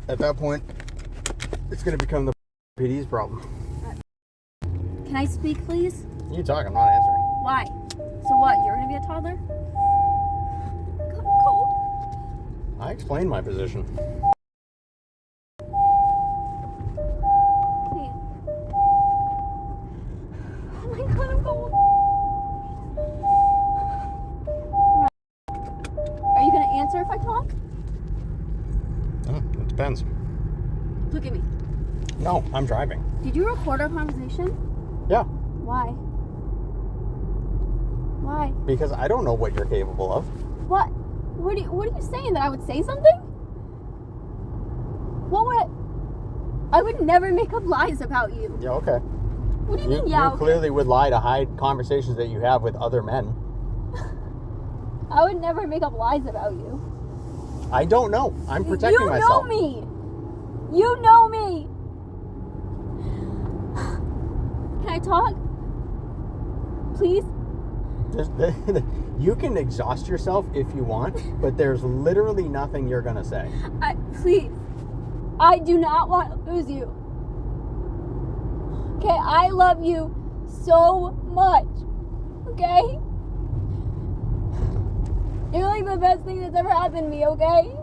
at that point, it's going to become the PD's problem. Can I speak, please? You talk, I'm not answering. Why? So what, you're going to be a toddler? Cold. I explained my position. Please. Oh my god, I'm cold. Are you going to answer if I talk? It depends. Look at me. No, I'm driving. Did you record our conversation? Yeah. Why? Why? Because I don't know what you're capable of. What? What are you saying? That I would say something? What would I would never make up lies about you. Yeah, okay. What do you mean, You clearly would lie to hide conversations that you have with other men. I would never make up lies about you. I don't know. I'm protecting myself. You know me. You know me. Can I talk? Please? You can exhaust yourself if you want, but there's literally nothing you're going to say. Please. I do not want to lose you. Okay, I love you so much. Okay? You're like the best thing that's ever happened to me, okay?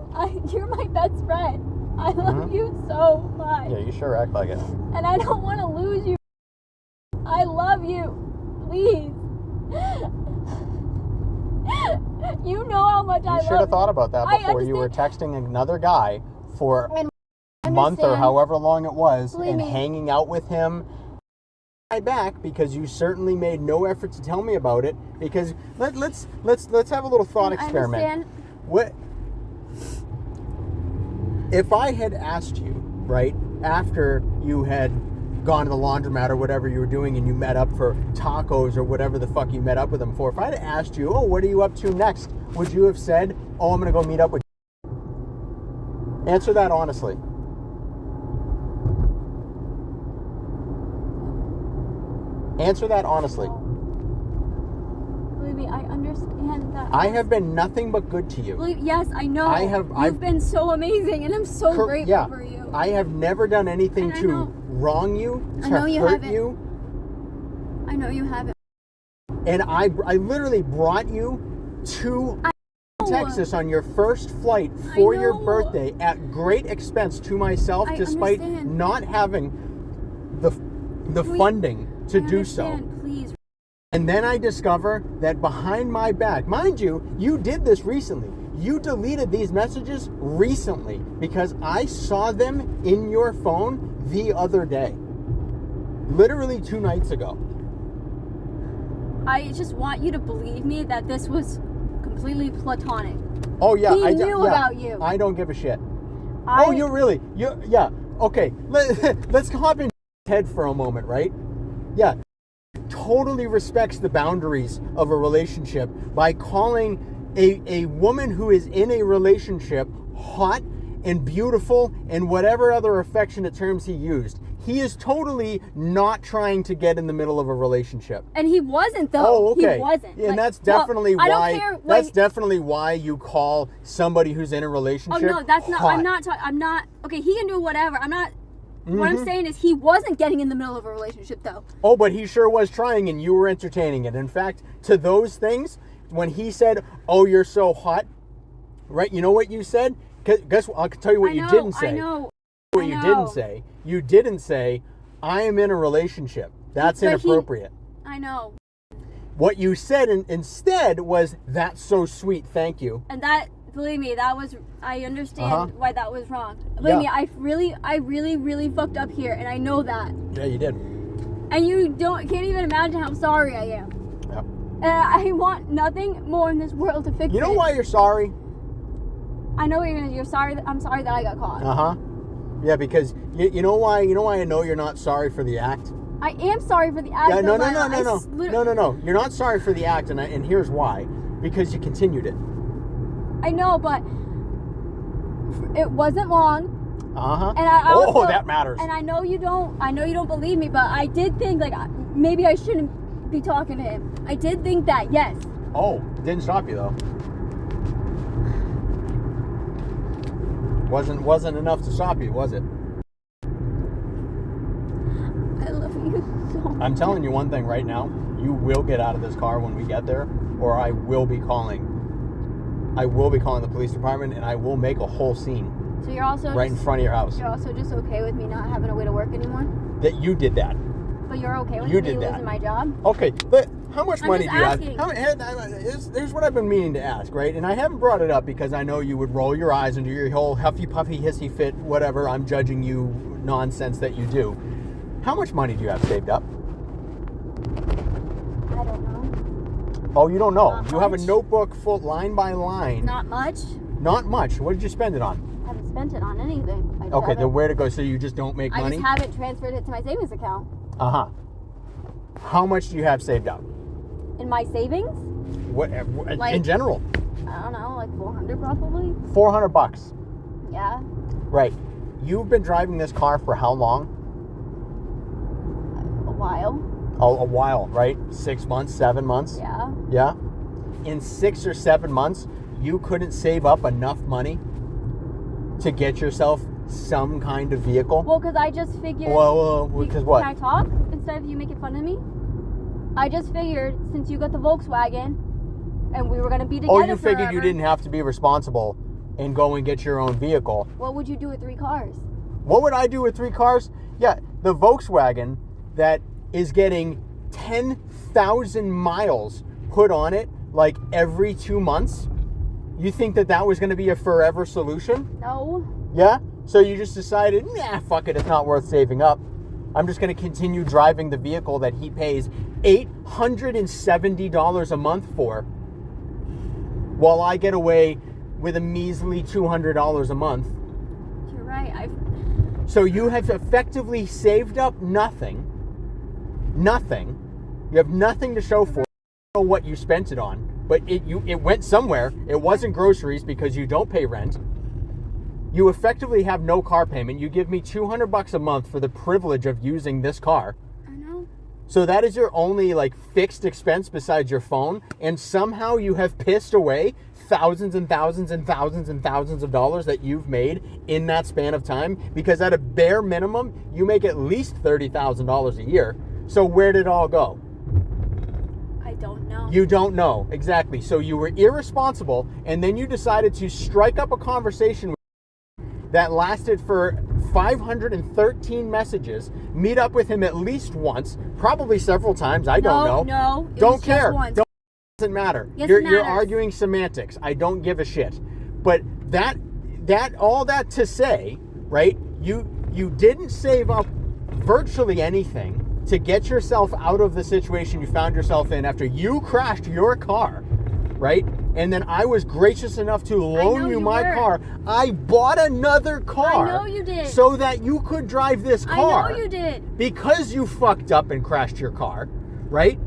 You're my best friend. I love you so much. Yeah, you sure act like it. And I don't want to lose you. I love you. Please. You know how much I love you. You should have thought about that before you were texting another guy for a month or however long it was and hanging out with him. Back because you certainly made no effort to tell me about it. Because let's have a little thought experiment. I understand. What if I had asked you, right, after you had gone to the laundromat or whatever you were doing and you met up for tacos or whatever the fuck you met up with them for, if I had asked you, oh, what are you up to next, would you have said, oh, I'm gonna go meet up with you? Answer that honestly. Answer that honestly. Believe me, I understand that. I have been nothing but good to you. Yes, I know. You've been so amazing, and I'm so grateful for you. I have never done anything to wrong you, to hurt you. I know you haven't. And I literally brought you to Texas on your first flight for your birthday at great expense to myself, despite not having the funding to do so. Please. And then I discover that behind my back, mind you, you did this recently. You deleted these messages recently because I saw them in your phone the other day. Literally 2 nights ago. I just want you to believe me that this was completely platonic. Oh yeah, he knew about you. I don't give a shit. Yeah. Okay, let's hop in head for a moment, right? Yeah, totally respects the boundaries of a relationship by calling a woman who is in a relationship hot and beautiful and whatever other affectionate terms he used. He is totally not trying to get in the middle of a relationship. And he wasn't, though. Oh, okay. He wasn't. Yeah, and that's definitely definitely why you call somebody who's in a relationship. Oh no, that's not. Hot. I'm not. Okay, he can do whatever. I'm not. What I'm saying is he wasn't getting in the middle of a relationship, though. Oh, but he sure was trying, and you were entertaining it. In fact, to those things, when he said, "Oh, you're so hot," right? You know what you said? Guess what? I'll tell you what you didn't say. I know. What you didn't say? You didn't say, "I am in a relationship." That's inappropriate. I know. What you said instead was, "That's so sweet, thank you." And that, believe me, that was. I understand why that was wrong. Believe me, I really fucked up here, and I know that. Yeah, you did. And you can't even imagine how sorry I am. Yeah. And I want nothing more in this world to fix it. You know why you're sorry? I know you're sorry. I'm sorry that I got caught. Yeah, because you know why I know you're not sorry for the act? I am sorry for the act. Yeah, no. You're not sorry for the act, and here's why. Because you continued it. I know, but it wasn't long. And I also, that matters. And I know you don't believe me, but I did think like maybe I shouldn't be talking to him. I did think that, yes. Oh, it didn't stop you though. Wasn't enough to stop you, was it? I love you so much. I'm telling you one thing right now. You will get out of this car when we get there, or I will be calling the police department, and I will make a whole scene. So you're also right in front of your house. You're also just okay with me not having a way to work anymore? That you did that. But you're okay with you me did losing that. my job? Okay, but how much money do you asking. have? Here's what I've been meaning to ask, right? And I haven't brought it up because I know you would roll your eyes and do your whole huffy puffy hissy fit, whatever I'm judging you nonsense that you do. How much money do you have saved up? I don't know. Oh, you don't know. Not you have a much. notebook full line by line. Not much. Not much. What did you spend it on? I haven't spent it on anything. Okay, then where to go? So you just don't make money? I just haven't transferred it to my savings account. Uh-huh. How much do you have saved up? In my savings? What Like- in general? I don't know, like 400 probably. $400. Yeah. Right. You've been driving this car for how long? A while. Oh, a while, right? 6 months, 7 months? Yeah. Yeah? In 6 or 7 months, you couldn't save up enough money to get yourself some kind of vehicle? Well, because I just figured... Well, because what? Can I talk instead of you making fun of me? I just figured since you got the Volkswagen and we were going to be together Oh, you figured forever, you didn't have to be responsible and go and get your own vehicle. What would you do with 3 cars? What would I do with 3 cars? Yeah, the Volkswagen that is getting 10,000 miles put on it like every 2 months. You think that was going to be a forever solution? No. Yeah? So you just decided, nah, fuck it, it's not worth saving up. I'm just going to continue driving the vehicle that he pays $870 a month for, while I get away with a measly $200 a month. You're right. So you have effectively saved up nothing. Nothing. You have nothing to show for it. I don't know what you spent it on, but it went somewhere. It wasn't groceries because you don't pay rent. You effectively have no car payment. You give me $200 a month for the privilege of using this car. I know. So that is your only like fixed expense besides your phone, and somehow you have pissed away thousands and thousands and thousands and thousands of dollars that you've made in that span of time, because at a bare minimum, you make at least $30,000 a year. So where did it all go? I don't know. You don't know. Exactly. So you were irresponsible, and then you decided to strike up a conversation that lasted for 513 messages, meet up with him at least once, probably several times, I don't know. No, don't care. Doesn't matter. Yes, You're it matters. arguing semantics. I don't give a shit. But all that to say, right? You didn't save up virtually anything to get yourself out of the situation you found yourself in after you crashed your car, right? And then I was gracious enough to loan you my car. I bought another car. I know you did. So that you could drive this car. I know you did. Because you fucked up and crashed your car, right?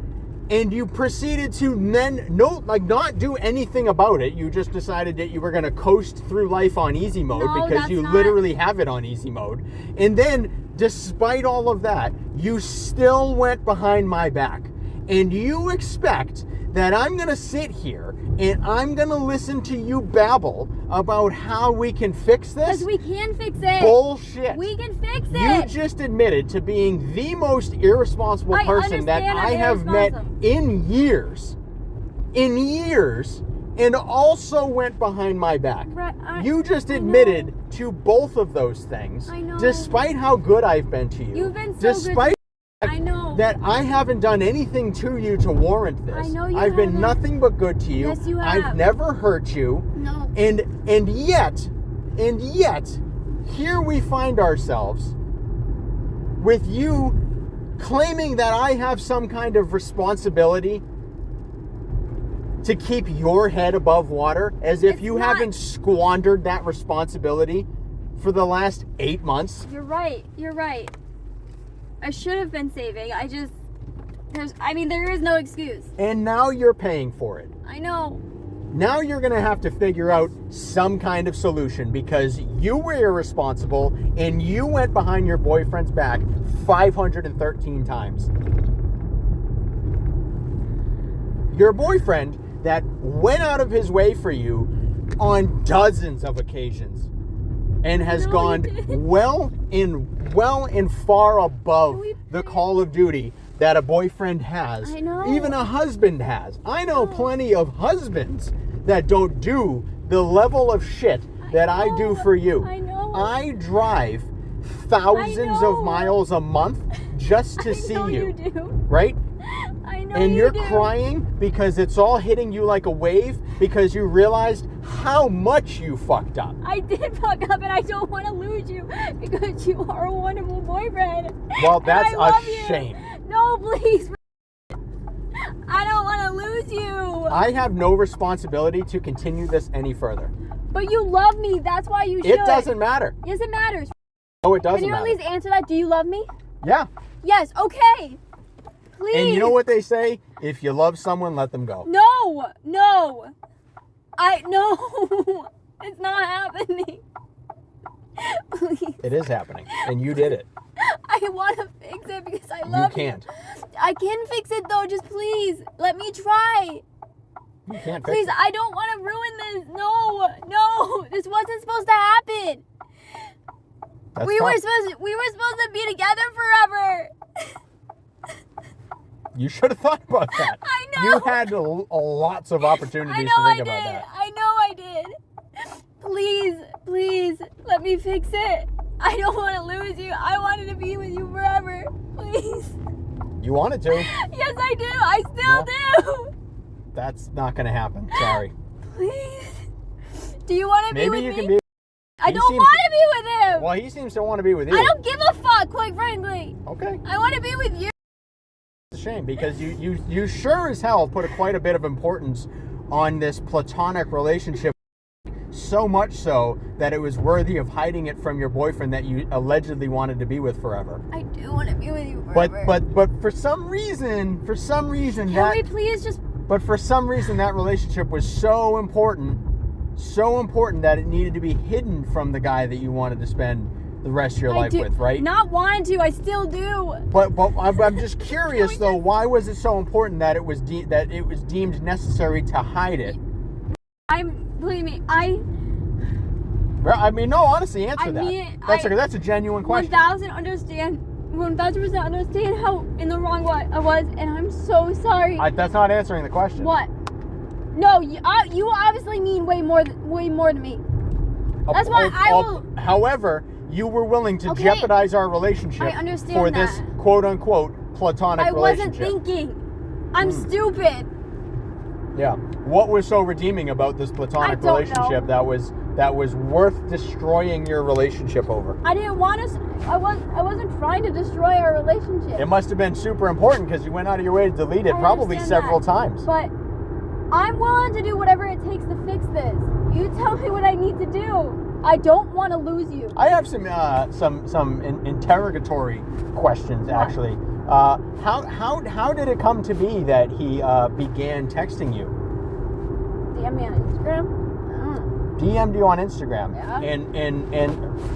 And you proceeded to then not do anything about it. You just decided that you were going to coast through life on easy mode because you literally have it on easy mode. And then, despite all of that, you still went behind my back. And you expect that I'm going to sit here and I'm going to listen to you babble about how we can fix this? Because we can fix it. Bullshit. We can fix it. You just admitted to being the most irresponsible person that I have met in years. And also went behind my back. You just admitted to both of those things. I know. Despite how good I've been to you. You've been so despite good. I know. That I haven't done anything to you to warrant this. I know you I've been haven't. nothing but good to you. Yes, you have. I've never hurt you. No. And yet, here we find ourselves with you claiming that I have some kind of responsibility to keep your head above water, as if you haven't squandered that responsibility for the last 8 months. You're right. I should have been saving. There is no excuse. And now you're paying for it. I know. Now you're going to have to figure out some kind of solution because you were irresponsible and you went behind your boyfriend's back 513 times. Your boyfriend that went out of his way for you on dozens of occasions. and has gone well and far above the call of duty that a boyfriend has. I know. Even a husband has. I know plenty of husbands that don't do the level of shit that I do for you. I know. I drive thousands of miles a month just to see you. You do. Right? I know. And you're crying because it's all hitting you like a wave because you realized how much you fucked up. I did fuck up, and I don't want to lose you because you are a wonderful boyfriend. Well, that's a shame. No, please. I don't want to lose you. I have no responsibility to continue this any further. But you love me. That's why you should. It doesn't matter. Yes, it matters. No, it doesn't Can you matter. at least answer that? Do you love me? Yeah. Yes. Okay. Please. And you know what they say? If you love someone, let them go. No. No. No. It's not happening. Please. It is happening. And you did it. I want to fix it because I love you. You can't. I can fix it though. Just please let me try. You can't fix Please, it. I don't want to ruin this. No. This wasn't supposed to happen. That's We tough. were supposed to be together forever. You should have thought about that. I know. You had lots of opportunities to think about that. I know I did. Please, let me fix it. I don't want to lose you. I wanted to be with you forever. Please. You wanted to. Yes, I do. I still do. That's not going to happen. Sorry. Please. Do you want to be with me? Maybe you can be. I don't want to be with him. Well, he seems to want to be with you. I don't give a fuck, quite frankly. Okay. I want to be with you. It's a shame because you sure as hell put quite a bit of importance on this platonic relationship, so much so that it was worthy of hiding it from your boyfriend that you allegedly wanted to be with forever. I do want to be with you forever. But for some reason Can we please just... But for some reason that relationship was so important that it needed to be hidden from the guy that you wanted to spend the rest of your life with, right? Not wanting to, I still do. But I'm just curious though, why was it so important that it was deemed necessary to hide it? Believe me, I mean, no, honestly, answer that. That's a genuine question. 1,000% understand how in the wrong way I was, and I'm so sorry. That's not answering the question. What? No, you obviously mean way more than me. That's why I will. However, you were willing to jeopardize our relationship for this quote-unquote platonic relationship. I wasn't thinking. I'm stupid. Yeah. What was so redeeming about this platonic relationship that was worth destroying your relationship over? I didn't want to. I wasn't trying to destroy our relationship. It must have been super important because you went out of your way to delete it probably several times. But I'm willing to do whatever it takes to fix this. You tell me what I need to do. I don't want to lose you. I have some interrogatory questions actually. How did it come to be that he began texting you? DM me on Instagram. DM'd you on Instagram. Yeah. And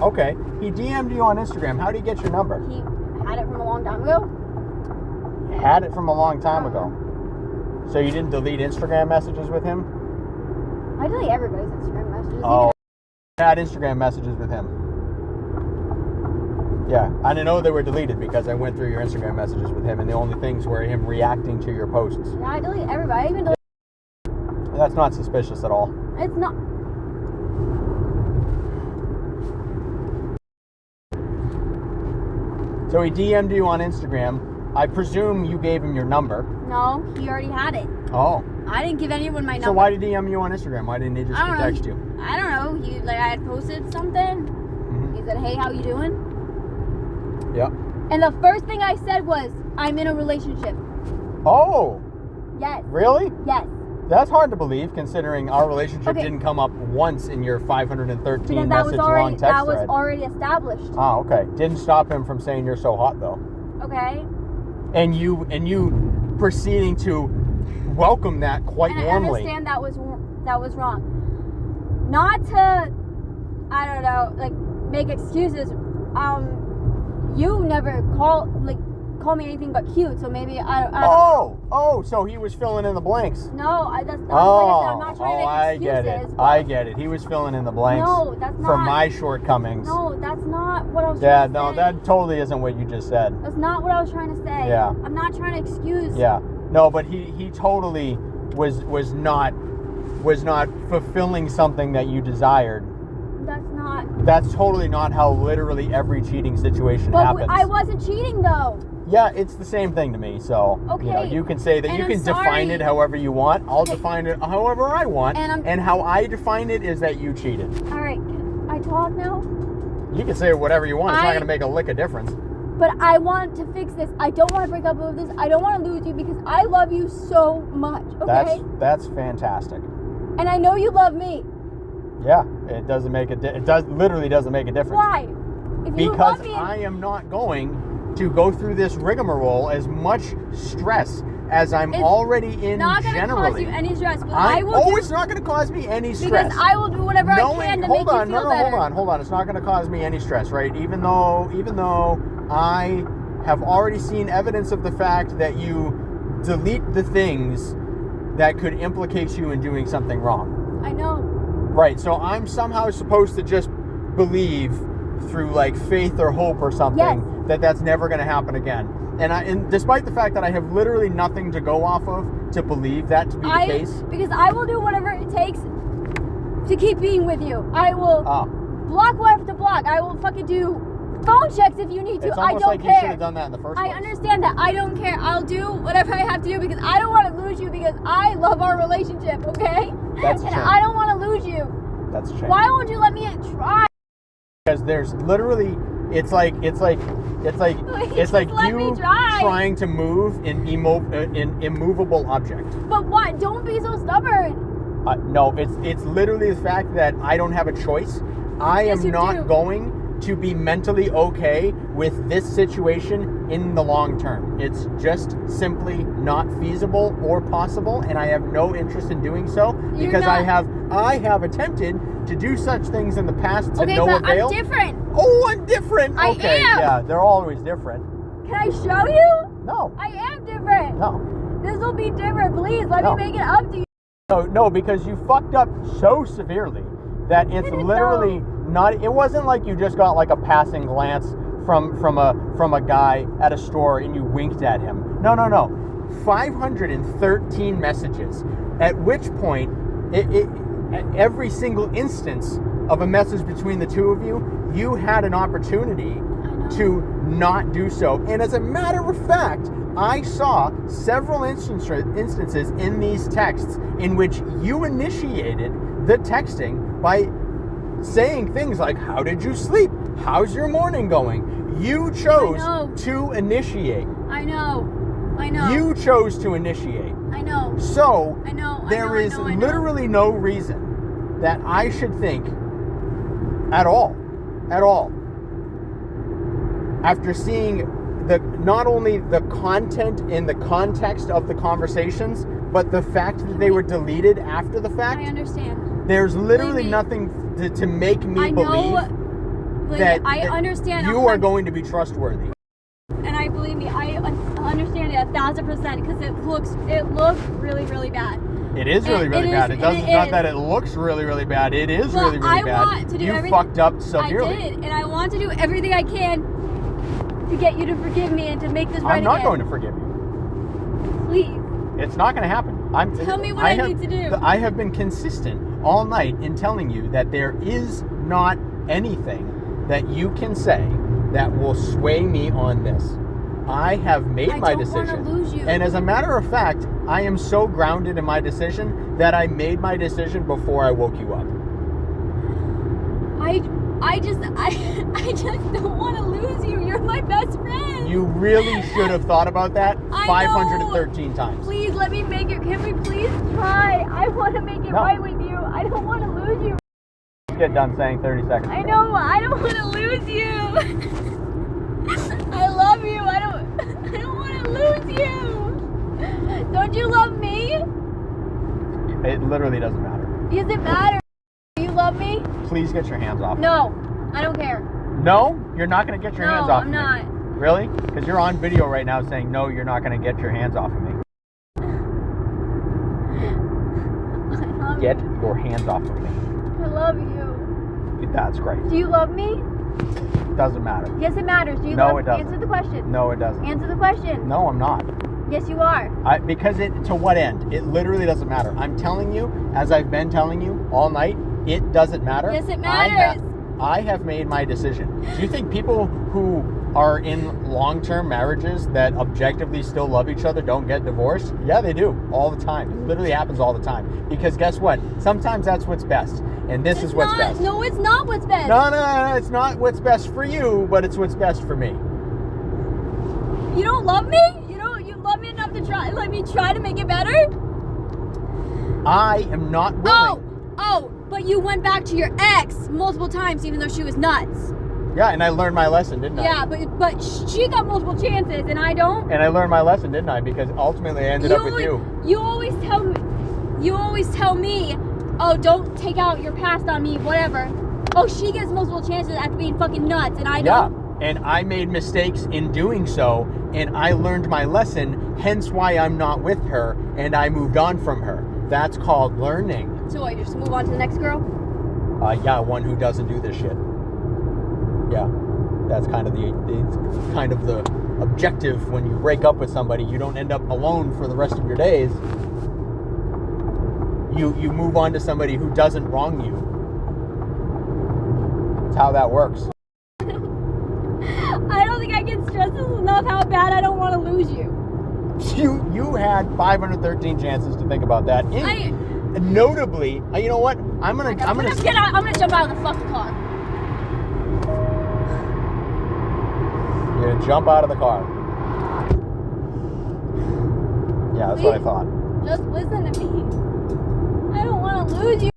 okay, he DM'd you on Instagram. How did he get your number? He had it from a long time ago. Had it from a long time ago. So you didn't delete Instagram messages with him? I delete everybody's Instagram messages. Oh, I had Instagram messages with him. Yeah, I didn't know they were deleted because I went through your Instagram messages with him, and the only things were him reacting to your posts. Yeah, I delete everybody. I even delete. That's not suspicious at all. It's not. So he DM'd you on Instagram. I presume you gave him your number. No, he already had it. Oh. I didn't give anyone my number. So why did he DM you on Instagram? Why didn't he just text you? I don't know. I had posted something. Mm-hmm. He said, "Hey, how you doing?" Yep. And the first thing I said was, "I'm in a relationship." Oh. Yes. Really? Yes. That's hard to believe, considering our relationship didn't come up once in your 513 message long text thread. That was already established. Oh, okay. Didn't stop him from saying you're so hot, though. Okay. And you proceeding to welcome that quite warmly. I understand that was wrong. Not to, I don't know, like make excuses. You never called, like call me anything but cute. So maybe So he was filling in the blanks. No, that's not. I'm not trying to make excuses. I get it. He was filling in the blanks. No, that's not. For my shortcomings. No, that's not what I was trying to say. Yeah, no, that totally isn't what you just said. That's not what I was trying to say. Yeah. I'm not trying to excuse. Yeah. No, but he totally was not fulfilling something that you desired. That's totally not how literally every cheating situation happens. But I wasn't cheating though. Yeah, it's the same thing to me. So, okay. You can say that, and you can define it however you want. I'll define it however I want. And how I define it is that you cheated. All right, can I talk now? You can say whatever you want. It's not going to make a lick of difference. But I want to fix this. I don't want to break up with this. I don't want to lose you because I love you so much. Okay? That's fantastic. And I know you love me. Yeah, it doesn't make literally doesn't make a difference. Why? Because I am not going to go through this rigmarole as much stress as I'm already in generally. It's not going to cause you any stress. But it's not going to cause me any stress. Because I will do whatever I can to make you feel better. Hold on. It's not going to cause me any stress, right? Even though I have already seen evidence of the fact that you delete the things that could implicate you in doing something wrong. I know. Right, so I'm somehow supposed to just believe through like faith or hope or something that that's never going to happen again. And despite the fact that I have literally nothing to go off of to believe that to be the case. Because I will do whatever it takes to keep being with you. I will block what I have to block. I will fucking do phone checks if you need to. It's almost I don't like care. You should have done that in the first place. I understand that. I don't care. I'll do whatever I have to do because I don't want to lose you because I love our relationship, okay? That's a shame. And I don't want to lose you. That's a shame. Why won't you let me try? Because there's literally it's like you trying to move an immovable object. But what? Don't be so stubborn. No, it's literally the fact that I don't have a choice. I am not going to be mentally okay with this situation in the long term. It's just simply not feasible or possible, and I have no interest in doing so because I have attempted to do such things in the past to no avail. I'm different. Oh, I'm different. I okay, am. Yeah, they're always different. Can I show you? No. I am different. No. This will be different. Please let me make it up to you. No, because you fucked up so severely that it's literally not. It wasn't like you just got like a passing glance from a guy at a store and you winked at him. No. 513 messages. At which point, at every single instance of a message between the two of you, you had an opportunity to not do so. And as a matter of fact, I saw several instances in these texts in which you initiated the texting by saying things like, how did you sleep? How's your morning going? You chose to initiate. I know. You chose to initiate. I know. So, there is literally no reason that I should think at all, after seeing not only the content and the context of the conversations, but the fact that they were deleted after the fact. I understand. There's literally nothing to make me believe that you are going to be trustworthy. And I believe me, I understand it 1,000% because it looks really, really bad. It is really bad. It's not that it looks really, really bad. It is really, really bad. Want to do you fucked up severely. I did, and I want to do everything I can to get you to forgive me and to make this right again. I'm not going to forgive you. Please. It's not going to happen. Tell me what I need to do. I have been consistent all night in telling you that there is not anything that you can say that will sway me on this. I have made my decision. I don't want to lose you. And as a matter of fact, I am so grounded in my decision that I made my decision before I woke you up. I just don't want to lose you. You're my best friend. You really should have thought about that 513 times. Please let me make it. Can we please try? I want to make it right with you. I don't want to lose you. Get done saying 30 seconds. I know. I don't want to lose you. I love you. I don't want to lose you. Don't you love me? It literally doesn't matter. Does it matter? Do you love me? Please get your hands off. No, I don't care. No? You're not going to get your hands off. No, I'm not. Really? Because you're on video right now saying, no, you're not going to get your hands off of me. Get your hands off of me. I love you. That's great. Do you love me? Doesn't matter. Yes, it matters. Do you No, love it doesn't. Answer the question. No, it doesn't. Answer the question. No, I'm not. Yes, you are. Because to what end? It literally doesn't matter. I'm telling you, as I've been telling you all night, it doesn't matter. Yes, it matters. I have made my decision. Do you think people who are in long-term marriages that objectively still love each other don't get divorced? Yeah, they do. All the time. It literally happens all the time. Because guess what? Sometimes that's what's best. And this is what's best. No, it's not what's best. No. It's not what's best for you, but it's what's best for me. You don't love me? You love me enough to let me try to make it better? I am not willing. Oh, but you went back to your ex multiple times even though she was nuts. Yeah, and I learned my lesson, didn't I? Yeah, but she got multiple chances and I don't. And I learned my lesson, didn't I? Because ultimately I ended up with you. You always tell me, oh, don't take out your past on me, whatever. Oh, she gets multiple chances after being fucking nuts and I don't. Yeah, and I made mistakes in doing so, and I learned my lesson, hence why I'm not with her, and I moved on from her. That's called learning. So what, you just move on to the next girl? Yeah, one who doesn't do this shit. Yeah, that's kind of the objective when you break up with somebody. You don't end up alone for the rest of your days. You move on to somebody who doesn't wrong you. That's how that works. I don't think I can stress this enough how bad I don't want to lose you. You had 513 chances to think about that. Notably, you know what? I'm gonna jump out of the fucking car. You're gonna jump out of the car. Yeah, that's what I thought. Just listen to me. I don't want to lose you.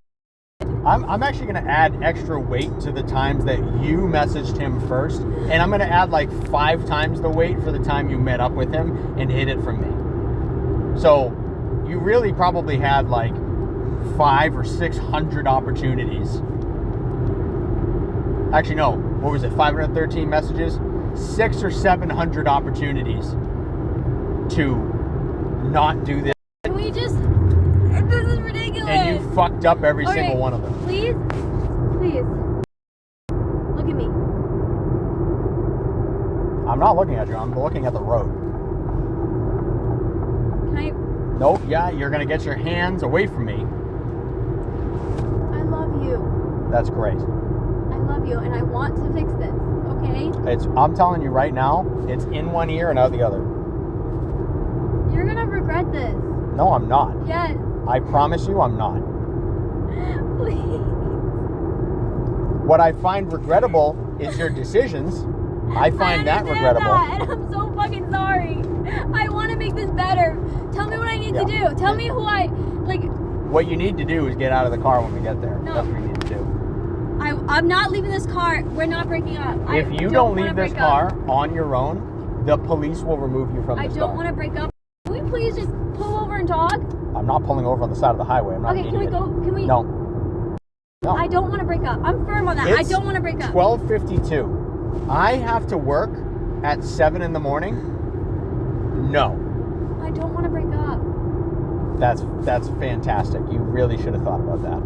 I'm actually going to add extra weight to the times that you messaged him first, and I'm going to add like 5 times the weight for the time you met up with him and hid it from me. So you really probably had like 500 or 600 opportunities. Actually, no. What was it? 513 messages? 600 or 700 opportunities to not do this. Can we just... This is ridiculous. And you fucked up every single one of them. Please. Look at me. I'm not looking at you. I'm looking at the road. Can I... Nope. Yeah, you're going to get your hands away from me. I love you. That's great. I love you, and I want to fix this. Okay? I'm telling you right now, it's in one ear and out the other. You're going to regret this. No, I'm not. Yes. I promise you I'm not. Please. What I find regrettable is your decisions. I find that regrettable. And I'm so fucking sorry. I want to make this better. Tell me what I need to do. Tell me who I... What you need to do is get out of the car when we get there. No. That's what you need to do. I'm not leaving this car. We're not breaking up. If you don't leave this car on your own, the police will remove you from this car. I don't want to break up. Can we please just pull over and talk? I'm not pulling over on the side of the highway. I'm not an idiot. Can we? No. I don't want to break up. I'm firm on that. I don't want to break up. 12:52. I have to work at 7 in the morning. No. I don't want to break up. That's fantastic. You really should have thought about that.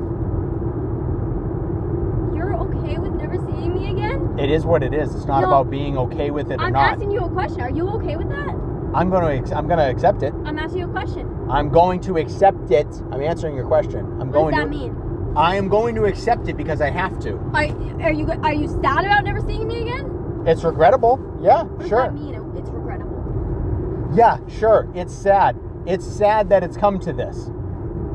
You're okay with never seeing me again? It is what it is. It's not about being okay with it or not. I'm asking you a question. Are you okay with that? I'm gonna accept it. I'm asking you a question. I'm going to accept it. I'm answering your question. What does that mean? I am going to accept it because I have to. Are you sad about never seeing me again? It's regrettable. Yeah, what sure. What does that mean? It's regrettable. Yeah, sure. It's sad. It's sad that it's come to this.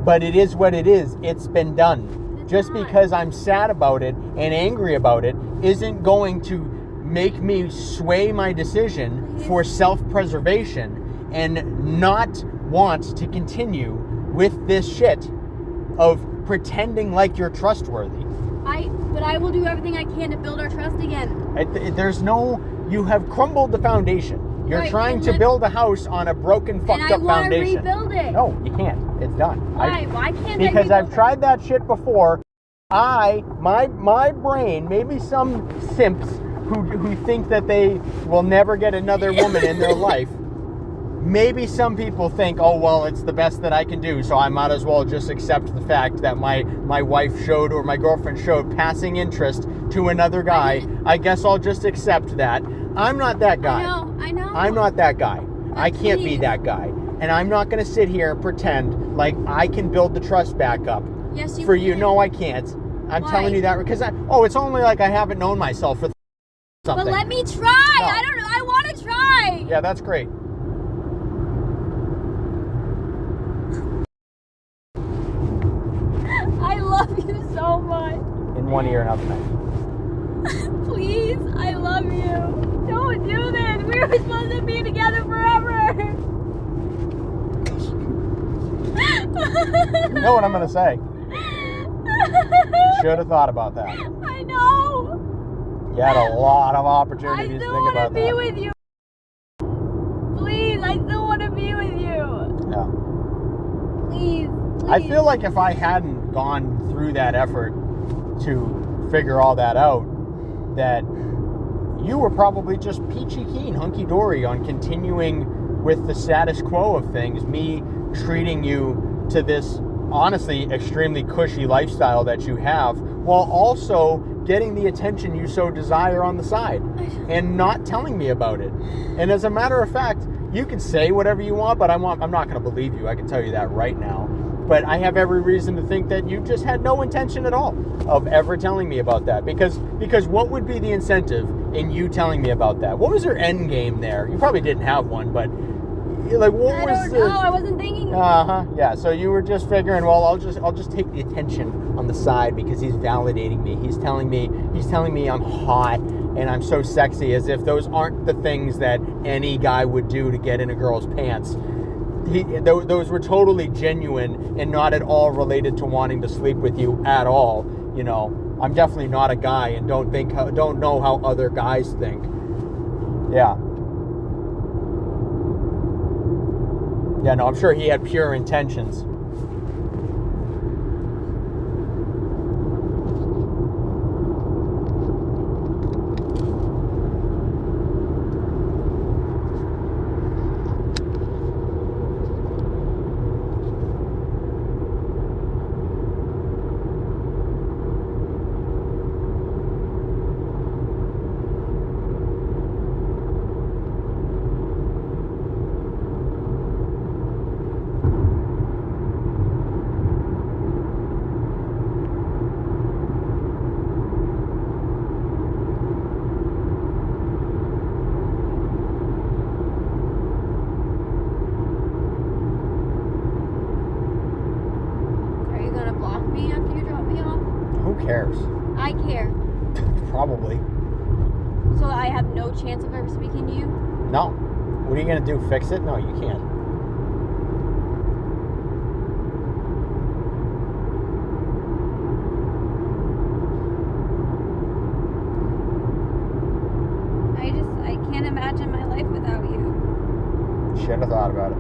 But it is what it is. It's been done. Just because I'm sad about it and angry about it isn't going to make me sway my decision for self-preservation and not want to continue with this shit of pretending like you're trustworthy. But I will do everything I can to build our trust again. You have crumbled the foundation. You're trying to build a house on a broken, fucked up foundation. And I want to rebuild it. No, you can't. It's done. Why? Why can't I? Because I've tried that shit before. My brain, maybe some simps who think that they will never get another woman in their life, maybe some people think, oh, well, it's the best that I can do, so I might as well just accept the fact that my wife showed, or my girlfriend showed, passing interest to another guy. I guess I'll just accept that. I'm not that guy. I know. I'm not that guy. But I can't be please. that guy. And I'm not going to sit here and pretend like I can build the trust back up Yes, you for can. you. No, I can't. I'm Why? telling you that because it's only like I haven't known myself for something. But let me try. No. I don't know. I want to try. Yeah, that's great. I love you so much. In one ear and out the next. Please, I love you. Don't do this. We were supposed to be together forever. You know what I'm going to say? Should have thought about that. I know. You had a lot of I opportunities to still think want to about be that. with you. Please, I still want to be with you. Yeah. Please. I feel like if I hadn't gone through that effort to figure all that out, that you were probably just peachy keen, hunky-dory on continuing with the status quo of things, me treating you to this honestly extremely cushy lifestyle that you have, while also getting the attention you so desire on the side and not telling me about it. And as a matter of fact, you can say whatever you want, but I'm not going to believe you. I can tell you that right now. But I have every reason to think that you just had no intention at all of ever telling me about that. Because what would be the incentive in you telling me about that? What was your end game there? You probably didn't have one, but like what I was don't know. I wasn't thinking. Yeah. So you were just figuring, well, I'll just take the attention on the side because he's validating me. He's telling me I'm hot and I'm so sexy, as if those aren't the things that any guy would do to get in a girl's pants. Those were totally genuine and not at all related to wanting to sleep with you at all. You know, I'm definitely not a guy and don't know how other guys think. Yeah. Yeah, no, I'm sure he had pure intentions. Who cares? I care. Probably. So I have no chance of ever speaking to you? No. What are you going to do? Fix it? No, you can't. I can't imagine my life without you. Should have thought about it.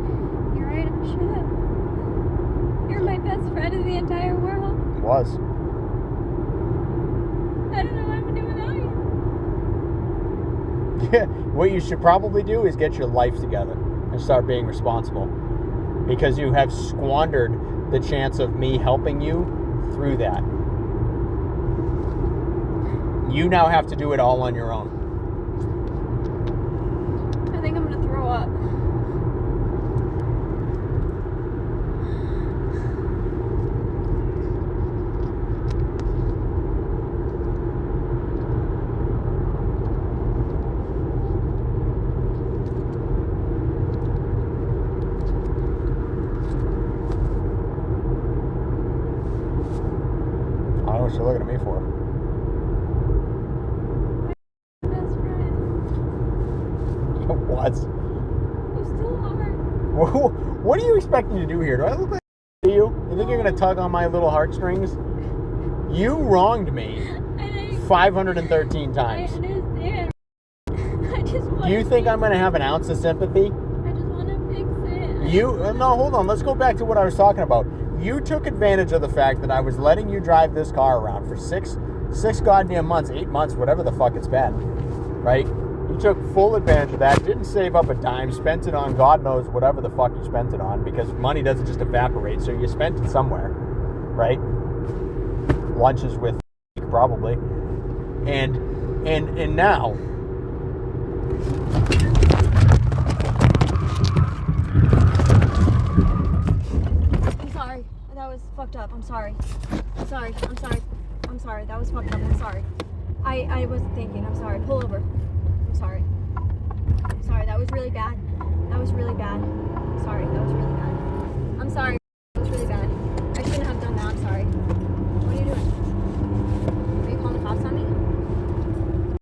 You're right, I should have. You're my best friend in the entire world. It was. I don't know what I'm going to do without you. Yeah. What you should probably do is get your life together and start being responsible. Because you have squandered the chance of me helping you through that. You now have to do it all on your own. I think I'm going to throw up. I don't know what you're looking at me for. Best friend. What? You still are. What are you expecting to do here? Do I look like to you? You think you're going to tug on my little heartstrings? You wronged me 513 I times. understand. I just want Do you think I'm going to have an ounce of sympathy? I just want to fix it. No, hold on. Let's go back to what I was talking about. You took advantage of the fact that I was letting you drive this car around for six goddamn months, 8 months, whatever the fuck it's been. right? You took full advantage of that, didn't save up a dime, spent it on God knows whatever the fuck you spent it on, because money doesn't just evaporate, so you spent it somewhere, right? Lunches with probably. And now I'm sorry. That was fucked up. I'm sorry. I'm sorry. I'm sorry. I'm sorry. That was fucked up. I'm sorry. I wasn't thinking. I'm sorry. Pull over. I'm sorry. I'm sorry. That was really bad. That was really bad. I'm sorry. That was really bad.